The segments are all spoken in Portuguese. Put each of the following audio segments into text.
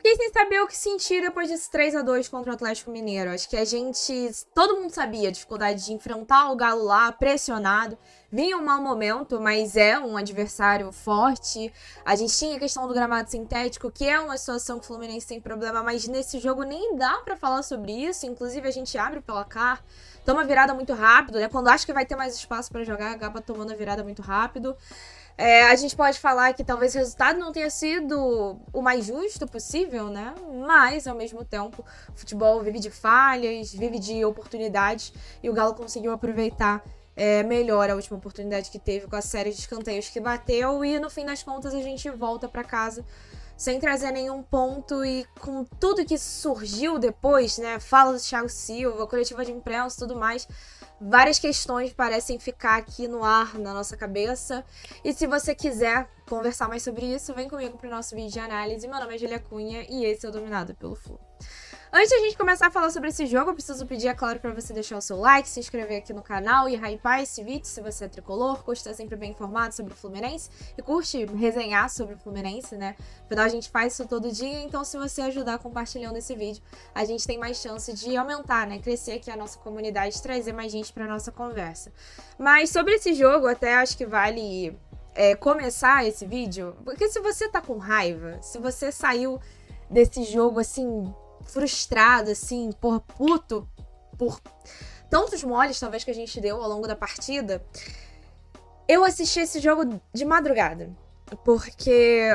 fiquei sem saber o que sentir depois desse 3-2 contra o Atlético Mineiro. Acho que todo mundo sabia a dificuldade de enfrentar o Galo lá, pressionado. Vinha um mau momento, mas é um adversário forte. A gente tinha a questão do gramado sintético, que é uma situação que o Fluminense tem problema, mas nesse jogo nem dá pra falar sobre isso. Inclusive, a gente abre o placar, toma virada muito rápido, né? Quando acha que vai ter mais espaço pra jogar, acaba tomando a virada muito rápido. A gente pode falar que talvez o resultado não tenha sido o mais justo possível, né? Mas, ao mesmo tempo, o futebol vive de falhas, vive de oportunidades, e o Galo conseguiu aproveitar melhor a última oportunidade que teve com a série de escanteios que bateu, e no fim das contas a gente volta para casa sem trazer nenhum ponto, e com tudo que surgiu depois, né? Fala do Thiago Silva, coletiva de imprensa e tudo mais. Várias questões parecem ficar aqui no ar, na nossa cabeça. E se você quiser conversar mais sobre isso, vem comigo pro nosso vídeo de análise. Meu nome é Julia Cunha e esse é o Dominado pelo Flu. Antes de a gente começar a falar sobre esse jogo, eu preciso pedir, é claro, para você deixar o seu like, se inscrever aqui no canal e hypar esse vídeo se você é tricolor, curte estar sempre bem informado sobre o Fluminense e curte resenhar sobre o Fluminense, né? Afinal, a gente faz isso todo dia, então se você ajudar compartilhando esse vídeo, a gente tem mais chance de aumentar, né? Crescer aqui a nossa comunidade, trazer mais gente para nossa conversa. Mas sobre esse jogo, até acho que vale começar esse vídeo, porque se você tá com raiva, se você saiu desse jogo assim frustrado, assim, puto por tantos moles, talvez, que a gente deu ao longo da partida, eu assisti esse jogo de madrugada, porque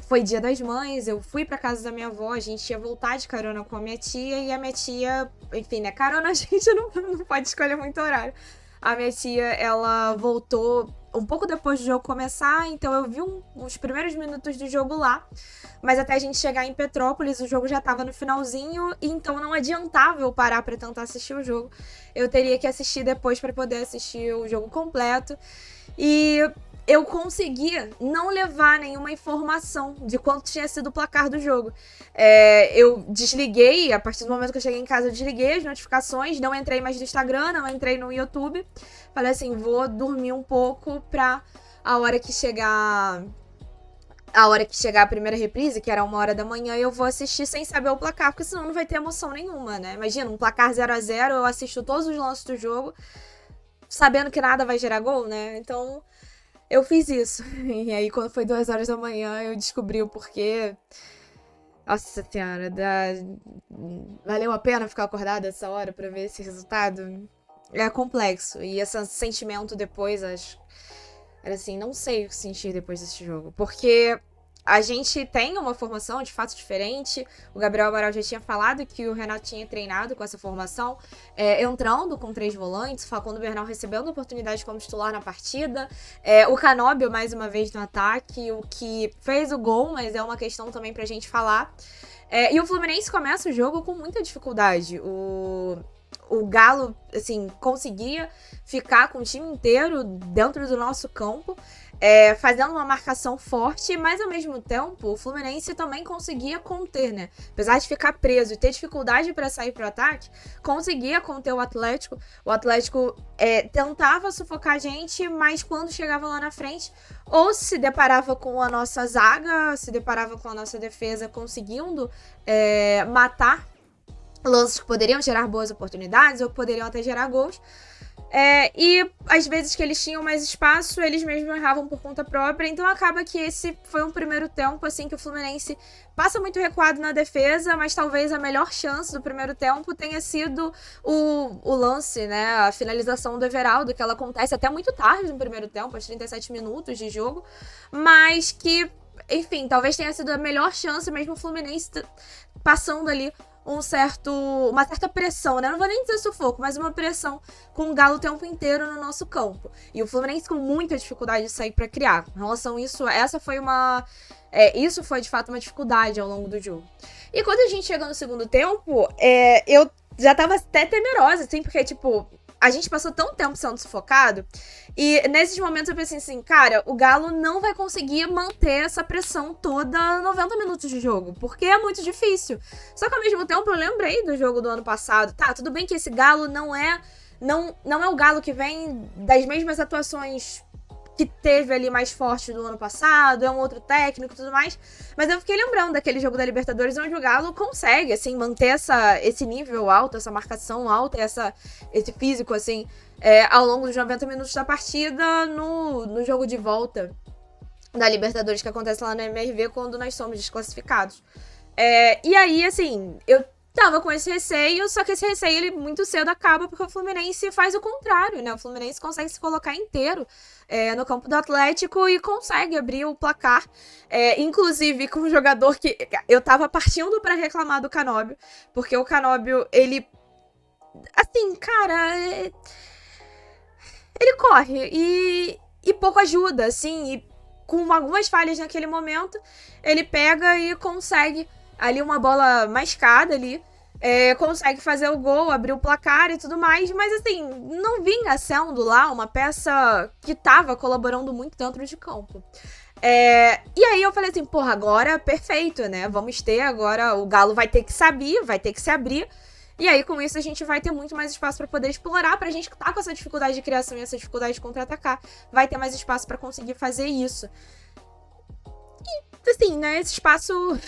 foi Dia das Mães, eu fui pra casa da minha avó, a gente ia voltar de carona com a minha tia, e a minha tia, enfim, né, carona a gente não pode escolher muito horário. A minha tia, ela voltou um pouco depois do jogo começar, então eu vi os primeiros minutos do jogo lá, mas até a gente chegar em Petrópolis, o jogo já tava no finalzinho, e então não adiantava eu parar pra tentar assistir o jogo. Eu teria que assistir depois pra poder assistir o jogo completo, e eu conseguia não levar nenhuma informação de quanto tinha sido o placar do jogo. Eu desliguei, a partir do momento que eu cheguei em casa, eu desliguei as notificações, não entrei mais no Instagram, não entrei no YouTube. Falei assim, vou dormir um pouco pra a hora que chegar a primeira reprise, que era 1h da manhã, eu vou assistir sem saber o placar, porque senão não vai ter emoção nenhuma, né? Imagina, um placar 0-0, eu assisto todos os lances do jogo, sabendo que nada vai gerar gol, né? Então eu fiz isso. E aí, quando foi 2h da manhã, eu descobri o porquê. Nossa senhora, valeu a pena ficar acordada essa hora pra ver esse resultado? É complexo. E esse sentimento depois, era assim, não sei o que sentir depois desse jogo. Porque a gente tem uma formação de fato diferente. O Gabriel Amaral já tinha falado que o Renato tinha treinado com essa formação, entrando com 3 volantes, Facundo Bernal recebendo oportunidade como titular na partida, o Canóbio mais uma vez no ataque, o que fez o gol, mas é uma questão também pra gente falar. E o Fluminense começa o jogo com muita dificuldade. O Galo, assim, conseguia ficar com o time inteiro dentro do nosso campo, fazendo uma marcação forte, mas ao mesmo tempo o Fluminense também conseguia conter, né? Apesar de ficar preso e ter dificuldade para sair para o ataque, conseguia conter o Atlético. O Atlético tentava sufocar a gente, mas quando chegava lá na frente, ou se deparava com a nossa zaga, se deparava com a nossa defesa, conseguindo matar lances que poderiam gerar boas oportunidades ou que poderiam até gerar gols. E às vezes que eles tinham mais espaço, eles mesmos erravam por conta própria. Então acaba que esse foi um primeiro tempo assim que o Fluminense passa muito recuado na defesa, mas talvez a melhor chance do primeiro tempo tenha sido o lance, né, a finalização do Everaldo, que ela acontece até muito tarde no primeiro tempo, aos 37 minutos de jogo, mas que, enfim, talvez tenha sido a melhor chance mesmo o Fluminense passando ali uma certa pressão, né? Não vou nem dizer sufoco, mas uma pressão com o Galo o tempo inteiro no nosso campo. E o Fluminense com muita dificuldade de sair para criar. Em relação a isso, isso foi de fato uma dificuldade ao longo do jogo. E quando a gente chega no segundo tempo, eu já tava até temerosa, assim, porque, tipo, a gente passou tanto tempo sendo sufocado, e nesses momentos eu pensei assim, cara, o Galo não vai conseguir manter essa pressão toda 90 minutos de jogo, porque é muito difícil. Só que ao mesmo tempo eu lembrei do jogo do ano passado. Tá, tudo bem que esse Galo não é o Galo que vem das mesmas atuações que teve ali mais forte do ano passado, é um outro técnico e tudo mais. Mas eu fiquei lembrando daquele jogo da Libertadores onde o Galo consegue, assim, manter esse nível alto, essa marcação alta, esse físico, assim, ao longo dos 90 minutos da partida no jogo de volta da Libertadores que acontece lá na MRV quando nós somos desclassificados. E aí, assim, eu tava com esse receio, só que esse receio ele muito cedo acaba porque o Fluminense faz o contrário, né? O Fluminense consegue se colocar inteiro no campo do Atlético e consegue abrir o placar, inclusive com um jogador que eu tava partindo pra reclamar do Canóbio, porque o Canóbio, ele, assim, cara, ele corre e pouco ajuda, assim, e com algumas falhas naquele momento, ele pega e consegue ali uma bola mascada ali, consegue fazer o gol, abrir o placar e tudo mais, mas assim, não vinha sendo lá uma peça que tava colaborando muito dentro de campo. E aí eu falei assim, porra, agora perfeito, né? Vamos ter agora, o Galo vai ter que se abrir, e aí com isso a gente vai ter muito mais espaço pra poder explorar, pra gente que tá com essa dificuldade de criação e essa dificuldade de contra-atacar, vai ter mais espaço pra conseguir fazer isso. E assim, né, esse espaço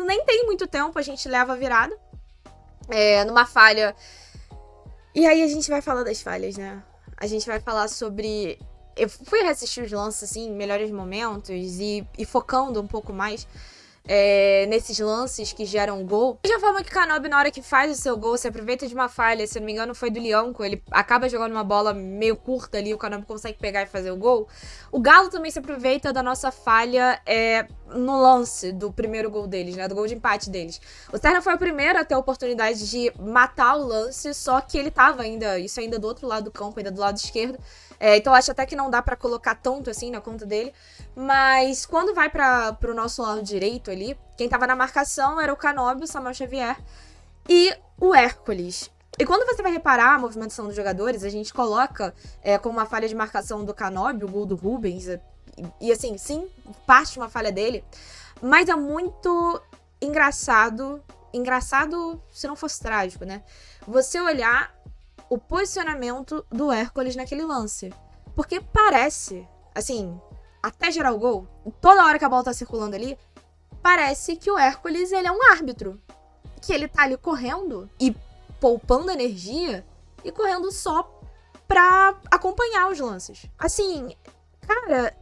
nem tem muito tempo, a gente leva a virada numa falha. E aí a gente vai falar das falhas, né? A gente vai falar sobre... Eu fui reassistir os lances, assim, em melhores momentos e focando um pouco mais nesses lances que geram gol. Da mesma forma que o Canóbio, na hora que faz o seu gol, se aproveita de uma falha, se não me engano foi do Lianco, ele acaba jogando uma bola meio curta ali, o Canóbio consegue pegar e fazer o gol. O Galo também se aproveita da nossa falha no lance do primeiro gol deles, né, do gol de empate deles. O Serna foi o primeiro a ter a oportunidade de matar o lance, só que ele tava ainda do outro lado do campo, ainda do lado esquerdo. Então eu acho até que não dá pra colocar tanto assim na conta dele. Mas quando vai pro nosso lado direito ali, quem tava na marcação era o Canóbio, o Samuel Xavier e o Hércules. E quando você vai reparar a movimentação dos jogadores, a gente coloca como uma falha de marcação do Canóbio, o gol do Rubens. E assim, sim, parte de uma falha dele. Mas é muito engraçado se não fosse trágico, né? Você olhar o posicionamento do Hércules naquele lance. Porque parece, assim, até gerar o gol, toda hora que a bola tá circulando ali, parece que o Hércules, ele é um árbitro. Que ele tá ali correndo e poupando energia e correndo só pra acompanhar os lances. Assim, cara,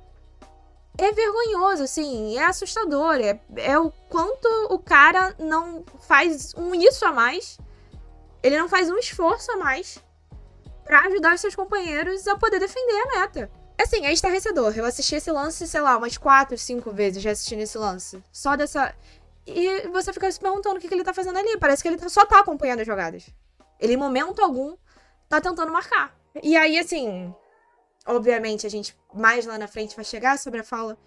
é vergonhoso, assim, é assustador. É o quanto o cara não faz isso a mais. Ele não faz um esforço a mais pra ajudar os seus companheiros a poder defender a meta. Assim, é estarrecedor. Eu assisti esse lance, sei lá, umas 4, 5 vezes já assisti nesse lance. Só dessa... E você fica se perguntando o que ele tá fazendo ali. Parece que ele só tá acompanhando as jogadas. Ele, em momento algum, tá tentando marcar. E aí, assim... Obviamente, a gente mais lá na frente vai chegar sobre a fala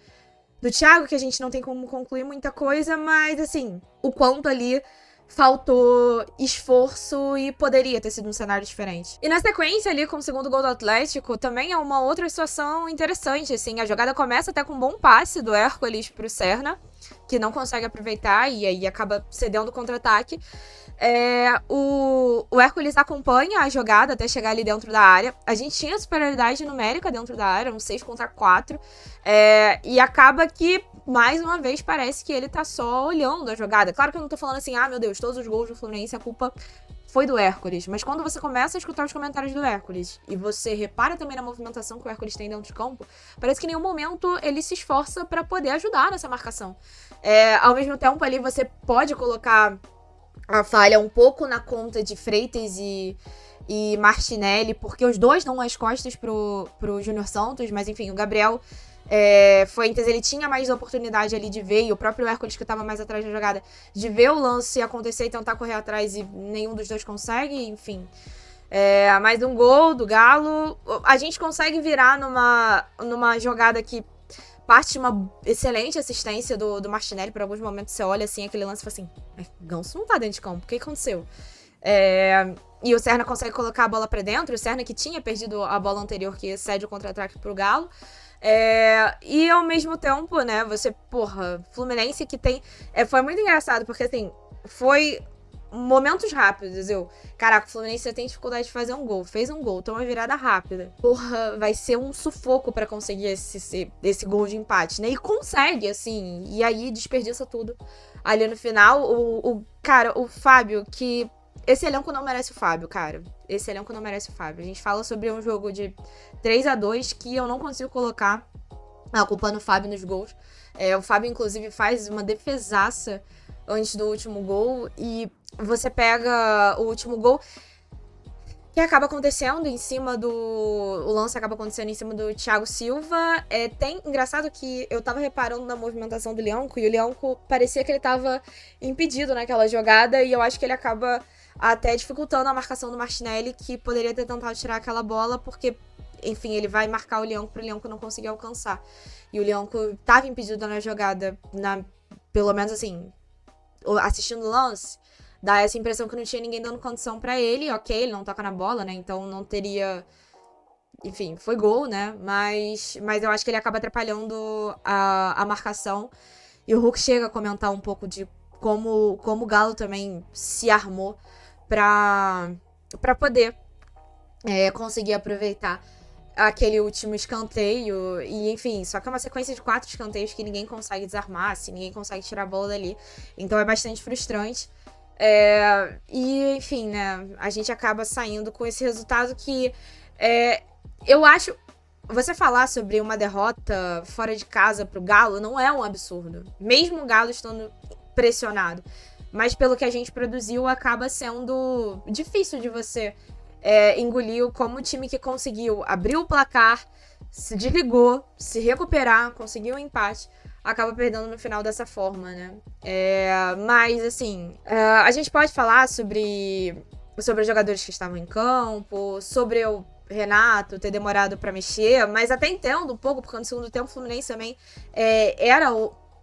do Thiago, que a gente não tem como concluir muita coisa, mas, assim, o quanto ali faltou esforço e poderia ter sido um cenário diferente. E na sequência ali, com o segundo gol do Atlético, também é uma outra situação interessante, assim, a jogada começa até com um bom passe do Hércules pro Serna, que não consegue aproveitar e aí acaba cedendo o contra-ataque. O Hércules acompanha a jogada até chegar ali dentro da área. A gente tinha superioridade numérica dentro da área, um 6 contra 4, e acaba que mais uma vez parece que ele tá só olhando a jogada. Claro que eu não tô falando assim, meu Deus, todos os gols do Fluminense, a culpa foi do Hércules. Mas quando você começa a escutar os comentários do Hércules e você repara também na movimentação que o Hércules tem dentro de campo, parece que em nenhum momento ele se esforça pra poder ajudar nessa marcação. Ao mesmo tempo ali você pode colocar a falha um pouco na conta de Freitas e Martinelli, porque os dois dão as costas pro Júnior Santos, mas enfim, o Gabriel Fuentes, ele tinha mais oportunidade ali de ver, e o próprio Hércules, que estava mais atrás da jogada, de ver o lance acontecer e tentar correr atrás, e nenhum dos dois consegue, enfim. Mais um gol do Galo. A gente consegue virar numa jogada que parte de uma excelente assistência do Martinelli. Por alguns momentos você olha assim, aquele lance e fala assim, Ganso não tá dentro de campo, o que aconteceu? E o Serna consegue colocar a bola pra dentro, o Serna que tinha perdido a bola anterior, que cede o contra-ataque pro Galo. E ao mesmo tempo, né, Fluminense que tem... foi muito engraçado, porque assim, foi momentos rápidos. Caraca, o Fluminense tem dificuldade de fazer um gol. Fez um gol, toma uma virada rápida. Porra, vai ser um sufoco pra conseguir esse gol de empate, né? E consegue, assim. E aí desperdiça tudo ali no final. Cara, o Fábio, que... Esse elenco não merece o Fábio, cara. Esse elenco não merece o Fábio. A gente fala sobre um jogo de 3-2 que eu não consigo colocar a culpa no Fábio nos gols. O Fábio, inclusive, faz uma defesaça antes do último gol. E você pega o último gol que acaba acontecendo em cima do... O lance acaba acontecendo em cima do Thiago Silva. Engraçado que eu tava reparando na movimentação do Leonco, e o Leonco parecia que ele tava impedido naquela jogada, e eu acho que ele acaba até dificultando a marcação do Martinelli, que poderia ter tentado tirar aquela bola, porque, enfim, ele vai marcar o Leonco pro Leonco não conseguir alcançar. E o Leonco tava impedido na jogada, pelo menos assim, assistindo o lance, dá essa impressão que não tinha ninguém dando condição pra ele. Ok, ele não toca na bola, né? Então não teria... Enfim, foi gol, né? Mas eu acho que ele acaba atrapalhando a marcação. E o Hulk chega a comentar um pouco de como o Galo também se armou pra poder conseguir aproveitar aquele último escanteio. E, enfim, só que é uma sequência de 4 escanteios que ninguém consegue desarmar, assim, ninguém consegue tirar a bola dali. Então é bastante frustrante. E, enfim, né, a gente acaba saindo com esse resultado que eu acho... Você falar sobre uma derrota fora de casa pro Galo não é um absurdo, mesmo o Galo estando pressionado. Mas pelo que a gente produziu, acaba sendo difícil de você engolir como o time que conseguiu abrir o placar, se desligou, se recuperar, conseguiu um empate, acaba perdendo no final dessa forma, né? Mas, assim, a gente pode falar sobre os jogadores que estavam em campo, sobre o Renato ter demorado pra mexer, mas até entendo um pouco, porque no segundo tempo o Fluminense também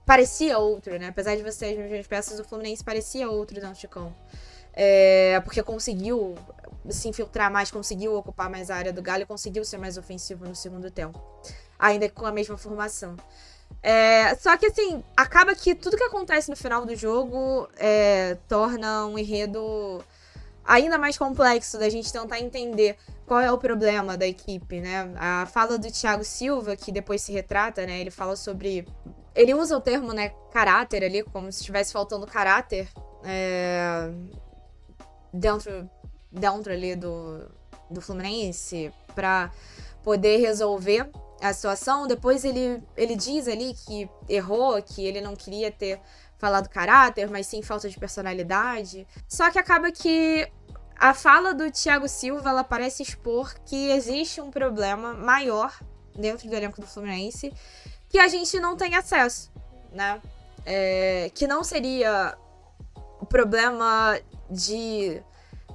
parecia outro, né? Apesar de vocês, as mesmas peças, o Fluminense parecia outro dentro de campo. Porque conseguiu se infiltrar mais, conseguiu ocupar mais a área do Galo e conseguiu ser mais ofensivo no segundo tempo, ainda com a mesma formação. Só que, assim, acaba que tudo que acontece no final do jogo torna um enredo ainda mais complexo da gente tentar entender qual é o problema da equipe, né? A fala do Thiago Silva, que depois se retrata, né? Ele fala sobre... Ele usa o termo, né, caráter ali, como se estivesse faltando caráter dentro ali do Fluminense pra poder resolver a situação. Depois ele diz ali que errou, que ele não queria ter falado caráter, mas sim falta de personalidade. Só que acaba que a fala do Thiago Silva, ela parece expor que existe um problema maior dentro do elenco do Fluminense que a gente não tem acesso, né? Que não seria o problema de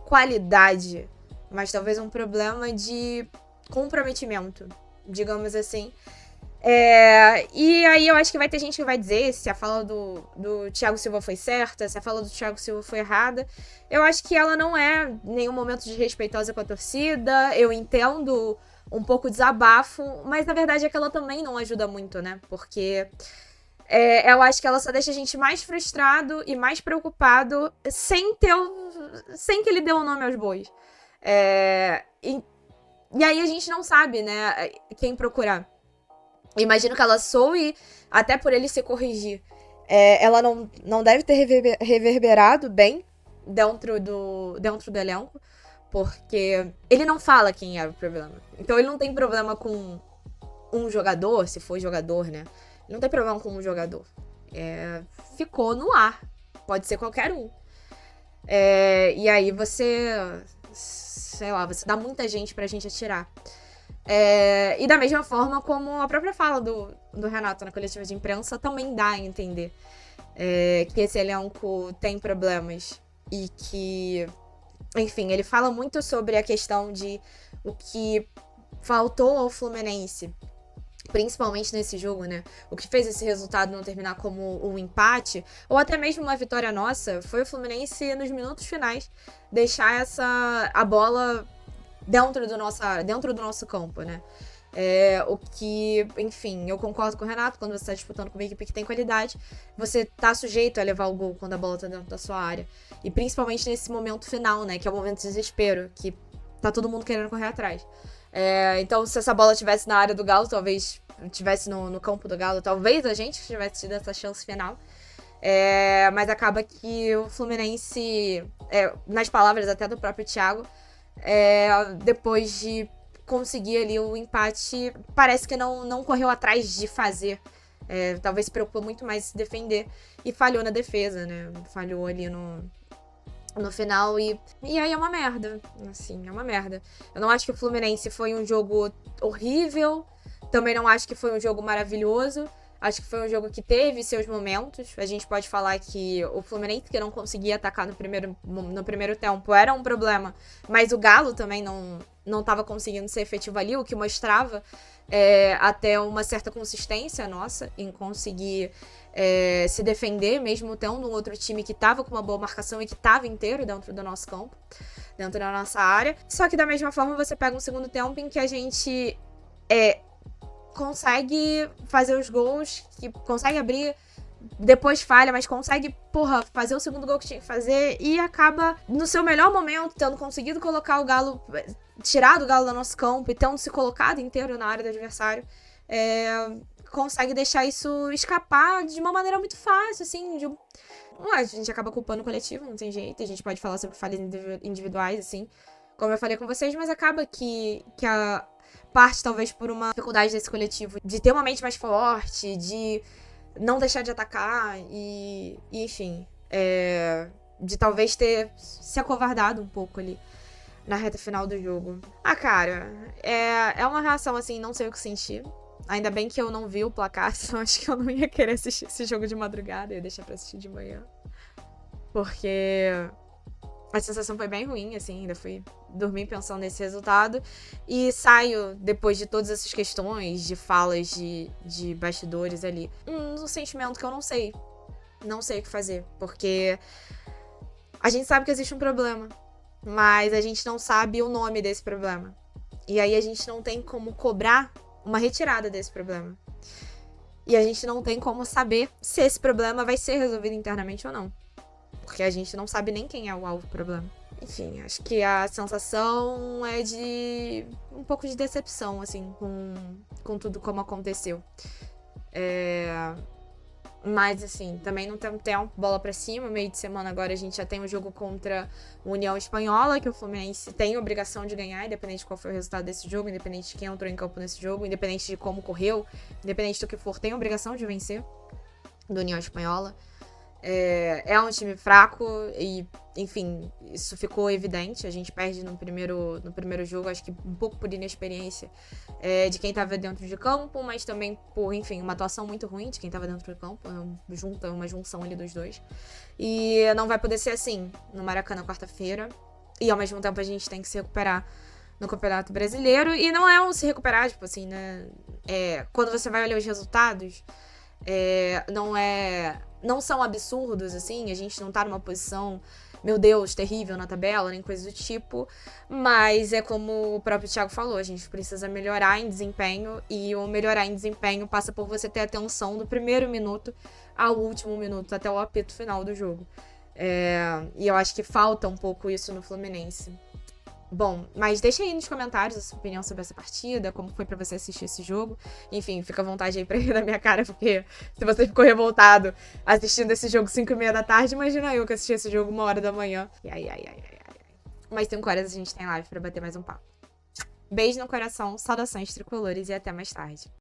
qualidade, mas talvez um problema de comprometimento, digamos assim. E aí eu acho que vai ter gente que vai dizer se a fala do Thiago Silva foi certa, se a fala do Thiago Silva foi errada. Eu acho que ela não é em nenhum momento desrespeitosa com a torcida. Eu entendo um pouco desabafo, mas na verdade é que ela também não ajuda muito, né? Porque eu acho que ela só deixa a gente mais frustrado e mais preocupado sem que ele dê o nome aos bois. E aí a gente não sabe, né, quem procurar. Imagino que ela soe, até por ele se corrigir. Ela não deve ter reverberado bem dentro do elenco, porque ele não fala quem era o problema. Então ele não tem problema com um jogador, se for jogador, né? Ele não tem problema com um jogador. Ficou no ar. Pode ser qualquer um. E aí você... Sei lá, você dá muita gente pra gente atirar. E da mesma forma como a própria fala do Renato na coletiva de imprensa também dá a entender que esse elenco tem problemas e que, enfim, ele fala muito sobre a questão de o que faltou ao Fluminense, principalmente nesse jogo, né? O que fez esse resultado não terminar como um empate, ou até mesmo uma vitória nossa, foi o Fluminense nos minutos finais deixar a bola dentro do nosso campo, né? O que, enfim, eu concordo com o Renato, quando você tá disputando com uma equipe que tem qualidade, você tá sujeito a levar o gol quando a bola tá dentro da sua área. E principalmente nesse momento final, né, que é o momento de desespero, que tá todo mundo querendo correr atrás. Então, se essa bola tivesse na área do Galo, talvez tivesse no campo do Galo, talvez a gente tivesse tido essa chance final. Mas acaba que o Fluminense, nas palavras até do próprio Thiago, depois de conseguir ali o empate, parece que não correu atrás de fazer. Talvez se preocupou muito mais em se defender e falhou na defesa, né? Falhou ali no final e aí é uma merda, assim, é uma merda. Eu não acho que o Fluminense foi um jogo horrível, também não acho que foi um jogo maravilhoso. Acho que foi um jogo que teve seus momentos. A gente pode falar que o Fluminense, que não conseguia atacar no primeiro tempo, era um problema. Mas o Galo também não estava conseguindo ser efetivo ali, o que mostrava até uma certa consistência nossa em conseguir se defender, mesmo tendo um outro time que estava com uma boa marcação e que estava inteiro dentro do nosso campo, dentro da nossa área. Só que da mesma forma você pega um segundo tempo em que a gente consegue fazer os gols, que consegue abrir, depois falha, mas consegue, fazer o segundo gol que tinha que fazer e acaba no seu melhor momento, tendo conseguido colocar o Galo, tirar do Galo do nosso campo e tendo se colocado inteiro na área do adversário, consegue deixar isso escapar de uma maneira muito fácil, assim, a gente acaba culpando o coletivo, não tem jeito, a gente pode falar sobre falhas individuais, assim, como eu falei com vocês, mas acaba que a parte, talvez, por uma dificuldade desse coletivo, de ter uma mente mais forte, de não deixar de atacar e enfim, de talvez ter se acovardado um pouco ali na reta final do jogo. Cara, é uma reação, assim, não sei o que sentir. Ainda bem que eu não vi o placar, senão acho que eu não ia querer assistir esse jogo de madrugada, ia deixar pra assistir de manhã. Porque a sensação foi bem ruim, assim, ainda fui dormir pensando nesse resultado. E saio, depois de todas essas questões, de falas de bastidores ali, um sentimento que eu não sei o que fazer. Porque a gente sabe que existe um problema, mas a gente não sabe o nome desse problema. E aí a gente não tem como cobrar uma retirada desse problema. E a gente não tem como saber se esse problema vai ser resolvido internamente ou não. Porque a gente não sabe nem quem é o alvo do problema. Enfim, acho que a sensação é de um pouco de decepção, assim, com tudo como aconteceu. Mas, assim, também não tem tempo, bola pra cima. Meio de semana agora a gente já tem um jogo contra a União Espanhola, que o Fluminense tem obrigação de ganhar, independente de qual foi o resultado desse jogo, independente de quem entrou em campo nesse jogo, independente de como correu, independente do que for, tem obrigação de vencer do União Espanhola. É um time fraco e, enfim, isso ficou evidente. A gente perde no primeiro jogo, acho que um pouco por inexperiência de quem estava dentro de campo, mas também por, enfim, uma atuação muito ruim de quem estava dentro de campo, uma junção ali dos dois. E não vai poder ser assim no Maracanã quarta-feira. E ao mesmo tempo a gente tem que se recuperar no Campeonato Brasileiro. E não é um se recuperar, tipo assim, né? Quando você vai olhar os resultados, não são absurdos, assim, a gente não tá numa posição, meu Deus, terrível na tabela, nem coisa do tipo, mas é como o próprio Thiago falou, a gente precisa melhorar em desempenho, e o melhorar em desempenho passa por você ter atenção do primeiro minuto ao último minuto, até o apito final do jogo. E eu acho que falta um pouco isso no Fluminense. Bom, mas deixa aí nos comentários a sua opinião sobre essa partida, como foi pra você assistir esse jogo. Enfim, fica à vontade aí pra rir da minha cara, porque se você ficou revoltado assistindo esse jogo 5h30 da tarde, imagina eu que assisti esse jogo 1h da manhã. Ai. Mas 5 horas a gente tem live pra bater mais um papo. Beijo no coração, saudações tricolores e até mais tarde.